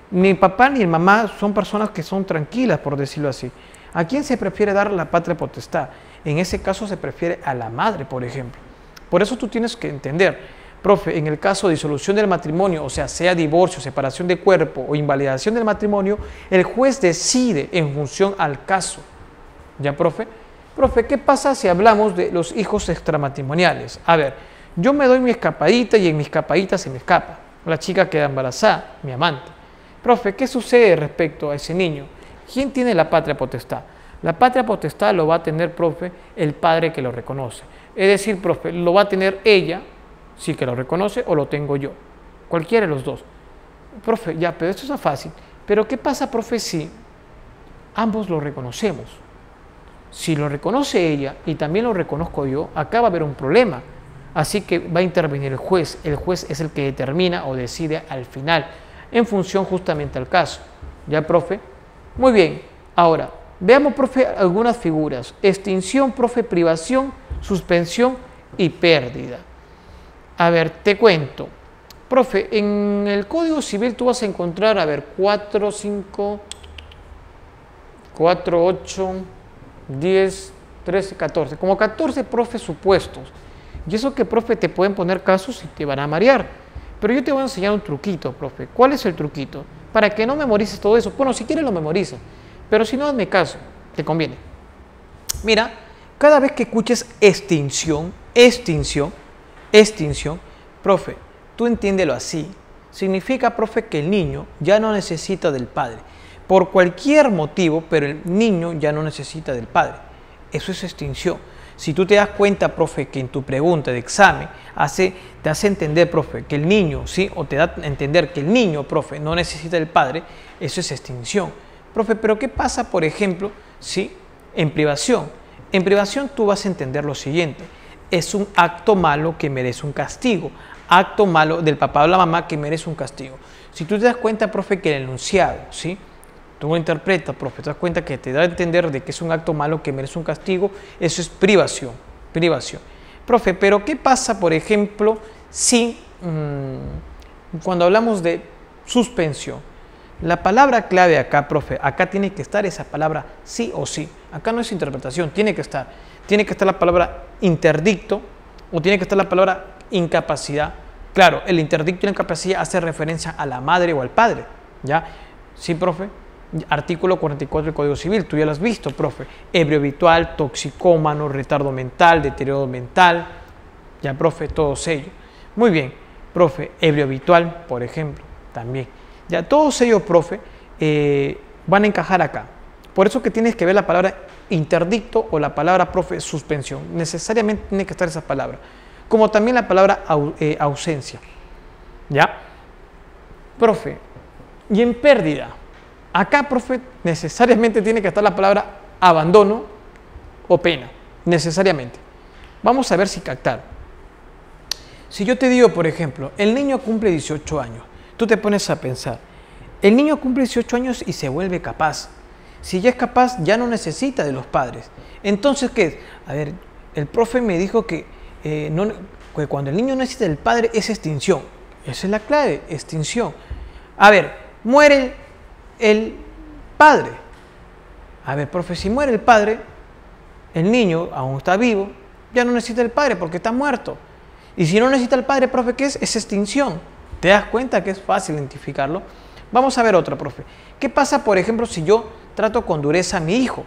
Ni el papá ni el mamá son personas que son tranquilas, por decirlo así. ¿A quién se prefiere dar la patria potestad? En ese caso se prefiere a la madre, por ejemplo. Por eso tú tienes que entender, profe, en el caso de disolución del matrimonio, o sea divorcio, separación de cuerpo o invalidación del matrimonio, el juez decide en función al caso. ¿Ya, profe? Profe, ¿qué pasa si hablamos de los hijos extramatrimoniales? A ver, yo me doy mi escapadita y en mi escapadita se me escapa. La chica queda embarazada, mi amante. Profe, ¿qué sucede respecto a ese niño? ¿Quién tiene la patria potestad? La patria potestad lo va a tener, profe, el padre que lo reconoce. Es decir, profe, lo va a tener ella, sí que lo reconoce, o lo tengo yo. Cualquiera de los dos. Profe, ya, pero esto es fácil. Pero ¿qué pasa, profe, si ambos lo reconocemos? Si lo reconoce ella y también lo reconozco yo, acá va a haber un problema. Así que va a intervenir el juez. El juez es el que determina o decide al final, en función justamente al caso. ¿Ya, profe? Muy bien. Ahora, veamos, profe, algunas figuras. Extinción, profe, privación, suspensión y pérdida. A ver, te cuento. Profe, en el Código Civil tú vas a encontrar, a ver, 4, 5, 4, 8, 10, 13, 14. Como 14, profe, supuestos. Y eso que, profe, te pueden poner casos y te van a marear. Pero yo te voy a enseñar un truquito, profe. ¿Cuál es el truquito? Para que no memorices todo eso. Bueno, si quieres lo memoriza. Pero si no, hazme caso. Te conviene. Mira, cada vez que escuches extinción, profe, tú entiéndelo así. Significa, profe, que el niño ya no necesita del padre. Por cualquier motivo, pero el niño ya no necesita del padre. Eso es extinción. Si tú te das cuenta, profe, que en tu pregunta de examen te hace entender, profe, que el niño, ¿sí? O te da a entender que el niño, profe, no necesita del padre, eso es extinción. Profe, pero ¿qué pasa, por ejemplo, ¿sí? En privación? En privación tú vas a entender lo siguiente. Es un acto malo que merece un castigo. Acto malo del papá o la mamá que merece un castigo. Si tú te das cuenta, profe, que el enunciado, ¿sí? Tú lo interpretas, profe, te das cuenta que te da a entender de que es un acto malo que merece un castigo, eso es privación, Profe, pero ¿qué pasa, por ejemplo, si cuando hablamos de suspensión? La palabra clave acá, profe, acá tiene que estar esa palabra sí o sí. Acá no es interpretación, tiene que estar. Tiene que estar la palabra interdicto o tiene que estar la palabra incapacidad. Claro, el interdicto y la incapacidad hace referencia a la madre o al padre, ¿ya? Sí, profe. Artículo 44 del Código Civil, tú ya lo has visto, profe. Ebrio habitual, toxicómano, retardo mental, deterioro mental. Ya, profe, todos ellos. Muy bien, profe, ebrio habitual, por ejemplo, también. Ya, todos ellos, profe, van a encajar acá. Por eso que tienes que ver la palabra interdicto o la palabra, profe, suspensión. Necesariamente tiene que estar esa palabra. Como también la palabra ausencia. ¿Ya? Profe, y en pérdida. Acá, profe, necesariamente tiene que estar la palabra abandono o pena. Necesariamente. Vamos a ver si captar. Si yo te digo, por ejemplo, el niño cumple 18 años. Tú te pones a pensar. El niño cumple 18 años y se vuelve capaz. Si ya es capaz, ya no necesita de los padres. Entonces, ¿qué es? A ver, el profe me dijo que cuando el niño necesita del padre es extinción. Esa es la clave, extinción. A ver, muere el padre. A ver, profe, si muere el padre, el niño aún está vivo, ya no necesita el padre porque está muerto. Y si no necesita el padre, profe, ¿qué es? Es extinción. ¿Te das cuenta que es fácil identificarlo? Vamos a ver otra, profe. ¿Qué pasa, por ejemplo, si yo trato con dureza a mi hijo?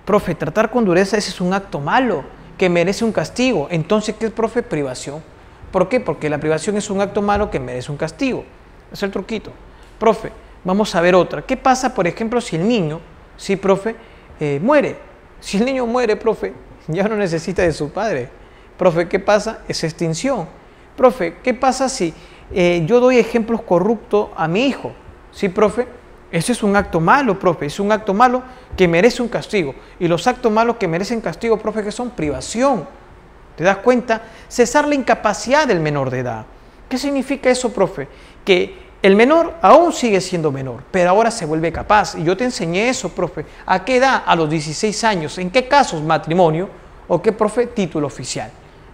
Profe, tratar con dureza, ese es un acto malo que merece un castigo. Entonces, ¿qué es, profe? Privación. ¿Por qué? Porque la privación es un acto malo que merece un castigo. Es el truquito. Profe, vamos a ver otra. ¿Qué pasa, por ejemplo, si el niño, sí, profe, muere? Si el niño muere, profe, ya no necesita de su padre. Profe, ¿qué pasa? Es extinción. Profe, ¿qué pasa si yo doy ejemplos corruptos a mi hijo? Sí, profe, ese es un acto malo, profe, es un acto malo que merece un castigo. Y los actos malos que merecen castigo, profe, que son privación. ¿Te das cuenta? Cesar la incapacidad del menor de edad. ¿Qué significa eso, profe? Que el menor aún sigue siendo menor, pero ahora se vuelve capaz. Y yo te enseñé eso, profe. ¿A qué edad? A los 16 años. ¿En qué casos? Matrimonio. ¿O qué, profe? Título oficial.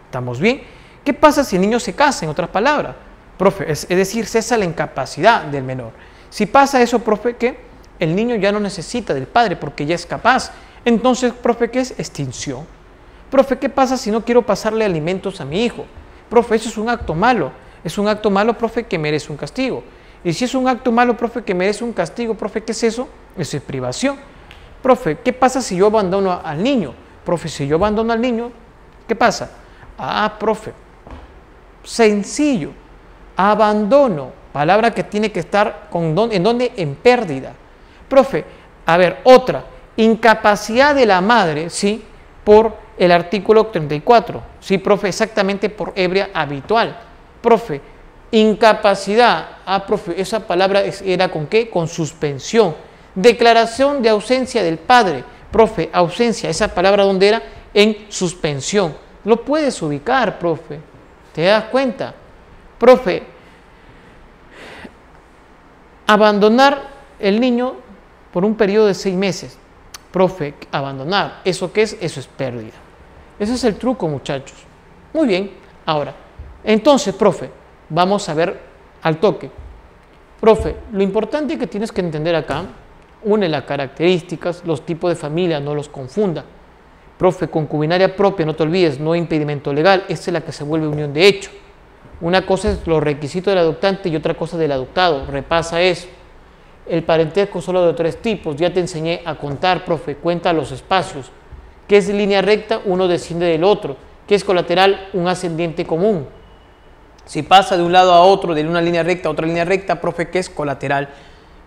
¿Estamos bien? ¿Qué pasa si el niño se casa, en otras palabras? Profe, es decir, cesa la incapacidad del menor. Si pasa eso, profe, ¿qué? El niño ya no necesita del padre porque ya es capaz. Entonces, profe, ¿qué es? Extinción. Profe, ¿qué pasa si no quiero pasarle alimentos a mi hijo? Profe, eso es un acto malo. Es un acto malo, profe, que merece un castigo. Y si es un acto malo, profe, que merece un castigo, profe, ¿qué es eso? Eso es privación. Profe, ¿qué pasa si yo abandono al niño? Profe, si yo abandono al niño, ¿qué pasa? Ah, profe, sencillo. Abandono, palabra que tiene que estar ¿en dónde? En pérdida. Profe, a ver, otra. Incapacidad de la madre, ¿sí? Por el artículo 34. Sí, profe, exactamente por ebria habitual. Profe, incapacidad. Ah, profe, esa palabra era ¿con qué? Con suspensión. Declaración de ausencia del padre. Profe, ausencia. Esa palabra ¿dónde era? En suspensión. Lo puedes ubicar, profe. ¿Te das cuenta? Profe, abandonar el niño por un periodo de 6 meses. Profe, abandonar. ¿Eso qué es? Eso es pérdida. Ese es el truco, muchachos. Muy bien. Ahora, entonces, profe, vamos a ver al toque. Profe, lo importante que tienes que entender acá, une las características, los tipos de familia, no los confunda. Profe, concubinaria propia, no te olvides, no impedimento legal, esta es la que se vuelve unión de hecho. Una cosa es los requisitos del adoptante y otra cosa del adoptado, repasa eso. El parentesco solo de 3 tipos, ya te enseñé a contar, profe, cuenta los espacios. ¿Qué es línea recta? Uno desciende del otro. ¿Qué es colateral? Un ascendiente común. Si pasa de un lado a otro, de una línea recta a otra línea recta, profe, ¿qué es colateral?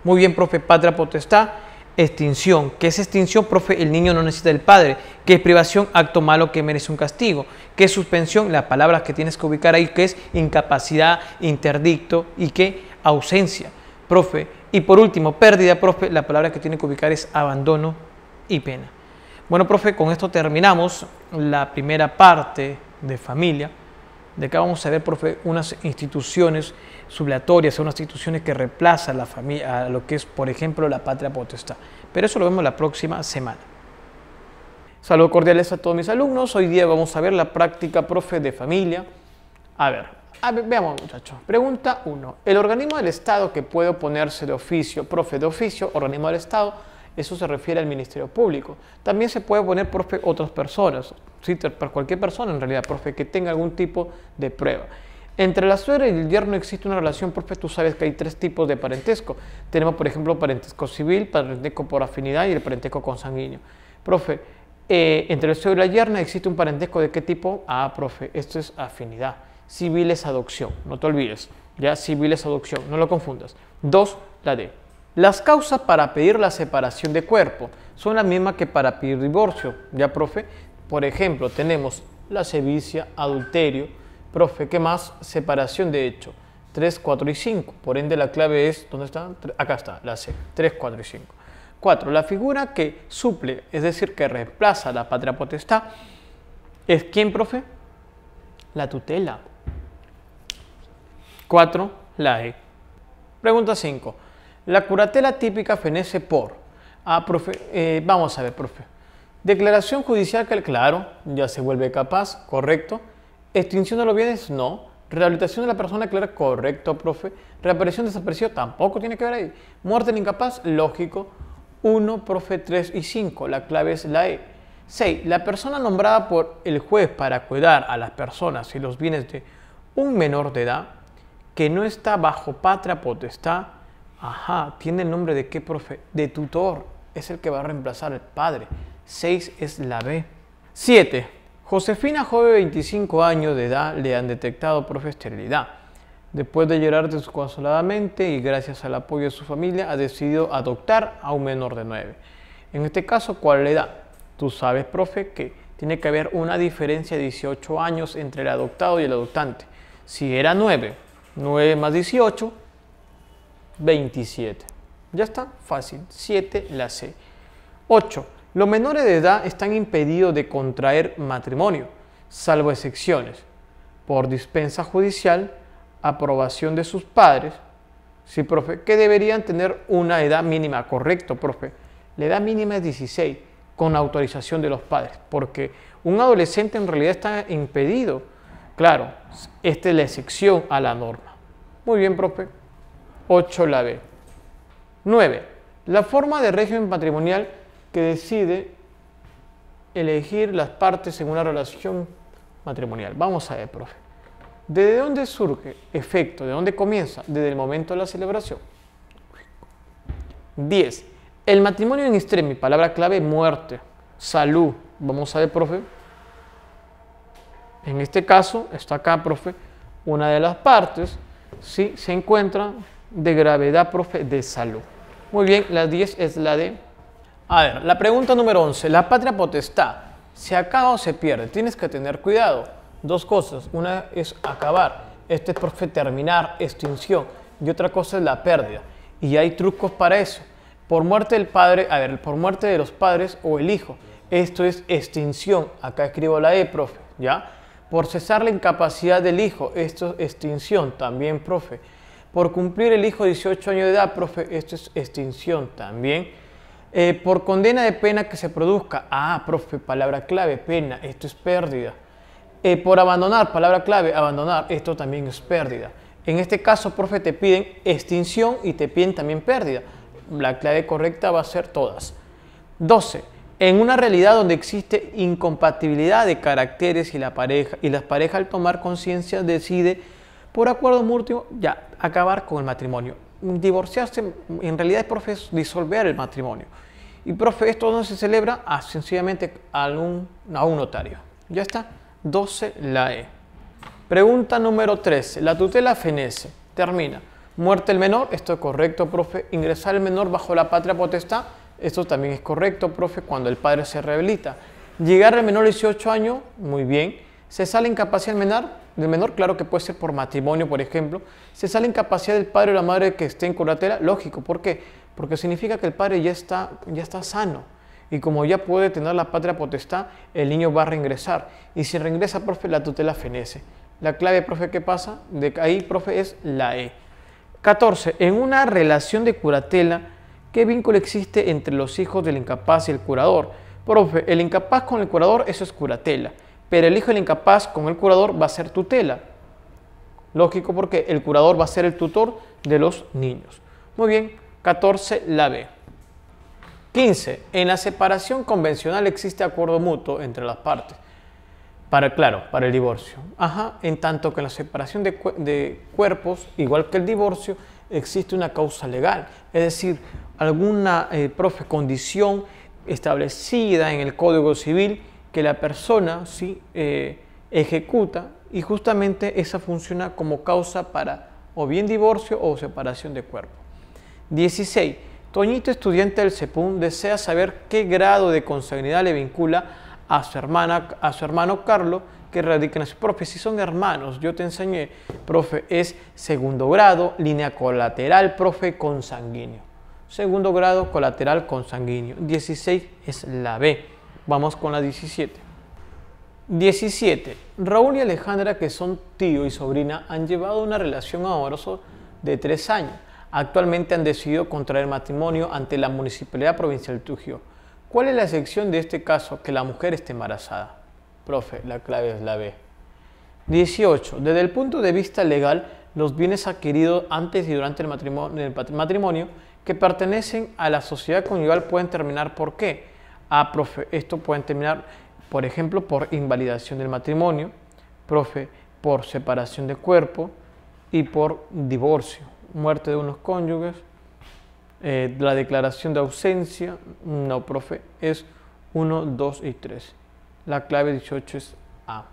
Muy bien, profe, patria potestad, extinción. ¿Qué es extinción, profe? El niño no necesita del padre. ¿Qué es privación? Acto malo que merece un castigo. ¿Qué es suspensión? Las palabras que tienes que ubicar ahí, que es incapacidad, interdicto y qué ausencia, profe. Y por último, pérdida, profe, la palabra que tiene que ubicar es abandono y pena. Bueno, profe, con esto terminamos la primera parte de familia. De acá vamos a ver, profe, unas instituciones subletorias, unas instituciones que reemplazan la familia, a lo que es, por ejemplo, la patria potestad. Pero eso lo vemos la próxima semana. Saludos cordiales a todos mis alumnos. Hoy día vamos a ver la práctica, profe, de familia. A ver, veamos, muchachos. Pregunta 1. El organismo del Estado que puede oponerse de oficio, profe, de oficio, organismo del Estado, eso se refiere al Ministerio Público. También se puede poner, profe, otras personas, ¿sí? Para cualquier persona en realidad, profe, que tenga algún tipo de prueba. Entre la suegra y el yerno existe una relación, profe, tú sabes que hay 3 tipos de parentesco. Tenemos, por ejemplo, parentesco civil, parentesco por afinidad y el parentesco consanguíneo. Profe, entre el suegro y la yerna existe un parentesco ¿de qué tipo? Ah, profe, esto es afinidad. Civil es adopción, no te olvides. Ya, civil es adopción, no lo confundas. 2, la D. Las causas para pedir la separación de cuerpo son las mismas que para pedir divorcio. Ya, profe, por ejemplo, tenemos la sevicia, adulterio. Profe, ¿qué más? Separación de hecho. 3, 4 y 5. Por ende, la clave es, ¿dónde está? Acá está, la C. 3, 4 y 5. 4. La figura que suple, es decir, que reemplaza la patria potestad, ¿es quién, profe? La tutela. 4. La E. Pregunta 5. La curatela típica fenece por Ah, profe, vamos a ver, profe. Declaración judicial que, claro, ya se vuelve capaz, correcto. Extinción de los bienes, no. Rehabilitación de la persona clara, correcto, profe. Reaparición desaparecido, tampoco tiene que ver ahí. Muerte del incapaz, lógico. 1, profe, 3 y 5. La clave es la E. 6. La persona nombrada por el juez para cuidar a las personas y los bienes de un menor de edad que no está bajo patria potestad. Ajá, ¿tiene el nombre de qué, profe? De tutor. Es el que va a reemplazar al padre. 6 es la B. 7. Josefina, joven de 25 años de edad, le han detectado, profe, esterilidad. Después de llorar desconsoladamente y gracias al apoyo de su familia, ha decidido adoptar a un menor de 9. En este caso, ¿cuál es la edad? Tú sabes, profe, que tiene que haber una diferencia de 18 años entre el adoptado y el adoptante. Si era 9, 9 más 18, 27. Ya está, fácil. 7, la C. 8. Los menores de edad están impedidos de contraer matrimonio, salvo excepciones, por dispensa judicial, aprobación de sus padres. Sí, profe, que deberían tener una edad mínima. Correcto, profe. La edad mínima es 16, con autorización de los padres, porque un adolescente en realidad está impedido. Claro, esta es la excepción a la norma. Muy bien, profe. 8, la B. 9. La forma de régimen matrimonial que decide elegir las partes en una relación matrimonial. Vamos a ver, profe. ¿Desde dónde surge efecto? ¿De dónde comienza? Desde el momento de la celebración. 10. El matrimonio in extremis, palabra clave, muerte, salud. Vamos a ver, profe. En este caso, está acá, profe, una de las partes, ¿sí? Se encuentra de gravedad, profe, de salud. Muy bien, la 10 es la de... A ver, la pregunta número 11. La patria potestad, ¿se acaba o se pierde? Tienes que tener cuidado. Dos cosas. Una es acabar. Este es, profe, terminar, extinción. Y otra cosa es la pérdida. Y hay trucos para eso. Por muerte del padre, a ver, por muerte de los padres o el hijo. Esto es extinción. Acá escribo la E, profe, ¿ya? Por cesar la incapacidad del hijo. Esto es extinción también, profe. Por cumplir el hijo 18 años de edad, profe, esto es extinción también. Por condena de pena que se produzca. Ah, profe, palabra clave, pena. Esto es pérdida. Por abandonar, palabra clave, abandonar. Esto también es pérdida. En este caso, profe, te piden extinción y te piden también pérdida. La clave correcta va a ser todas. 12. En una realidad donde existe incompatibilidad de caracteres y las parejas al tomar conciencia decide, por acuerdo mutuo, ya, acabar con el matrimonio. Divorciarse, en realidad, profe, es disolver el matrimonio. Y, profe, esto no se celebra sencillamente a un notario. Ya está. 12, la E. Pregunta número 13. La tutela fenece. Termina. Muerte del menor. Esto es correcto, profe. Ingresar el menor bajo la patria potestad. Esto también es correcto, profe, cuando el padre se rehabilita. Llegar al menor a 18 años. Muy bien. Cesar la incapacidad del menor. Claro que puede ser por matrimonio, por ejemplo. Cesar la incapacidad del padre o la madre que esté en curatela. Lógico. ¿Por qué? Porque significa que el padre ya está sano. Y como ya puede tener la patria potestad, el niño va a reingresar. Y si reingresa, profe, la tutela fenece. La clave, profe, ¿qué pasa? De ahí, profe, es la E. 14. En una relación de curatela, ¿qué vínculo existe entre los hijos del incapaz y el curador? Profe, el incapaz con el curador, eso es curatela. Pero el hijo del incapaz con el curador va a ser tutela. Lógico, porque el curador va a ser el tutor de los niños. Muy bien. 14, la B. 15. En la separación convencional existe acuerdo mutuo entre las partes. Para el divorcio. Ajá, en tanto que en la separación de cuerpos, igual que el divorcio, existe una causa legal. Es decir, alguna, profe, condición establecida en el Código Civil que la persona sí, ejecuta y justamente esa funciona como causa para o bien divorcio o separación de cuerpos. 16. Toñito, estudiante del CEPUM, desea saber qué grado de consanguinidad le vincula a su hermano Carlos, que radica en su profe. Si son hermanos, yo te enseñé, profe, es segundo grado, línea colateral, profe, consanguíneo. Segundo grado, colateral, consanguíneo. 16 es la B. Vamos con la 17. 17. Raúl y Alejandra, que son tío y sobrina, han llevado una relación amorosa de 3 años. actualmente han decidido contraer matrimonio ante la Municipalidad Provincial de Trujillo. ¿Cuál es la excepción de este caso? Que la mujer esté embarazada. Profe, la clave es la B. 18. Desde el punto de vista legal, los bienes adquiridos antes y durante el matrimonio que pertenecen a la sociedad conyugal pueden terminar ¿por qué? Profe, esto pueden terminar, por ejemplo, por invalidación del matrimonio, profe, por separación de cuerpo y por divorcio, muerte de unos cónyuges, la declaración de ausencia, no, profe, es 1, 2 y 3. La clave 18 es A.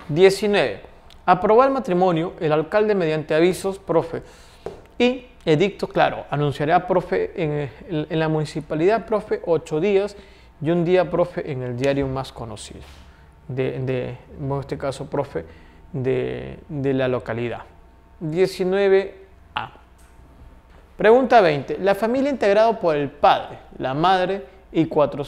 19. Aprobar el matrimonio, el alcalde mediante avisos, profe, y edicto, claro, anunciará, profe, en la municipalidad, profe, 8 días y un día, profe, en el diario más conocido, en este caso, profe, de la localidad. 19A. Pregunta 20. La familia integrada por el padre, la madre y 4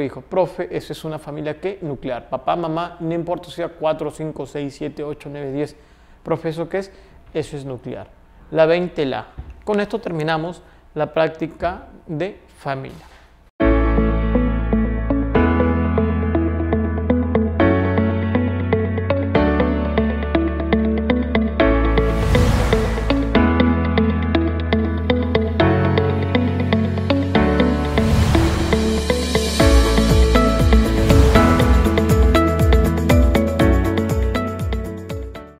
hijos. Profe, esa es una familia ¿qué? Nuclear. Papá, mamá, no importa si sea 4, 5, 6, 7, 8, 9, 10. Profe, ¿eso qué es? Eso es nuclear. La 20 la. Con esto terminamos la práctica de familia.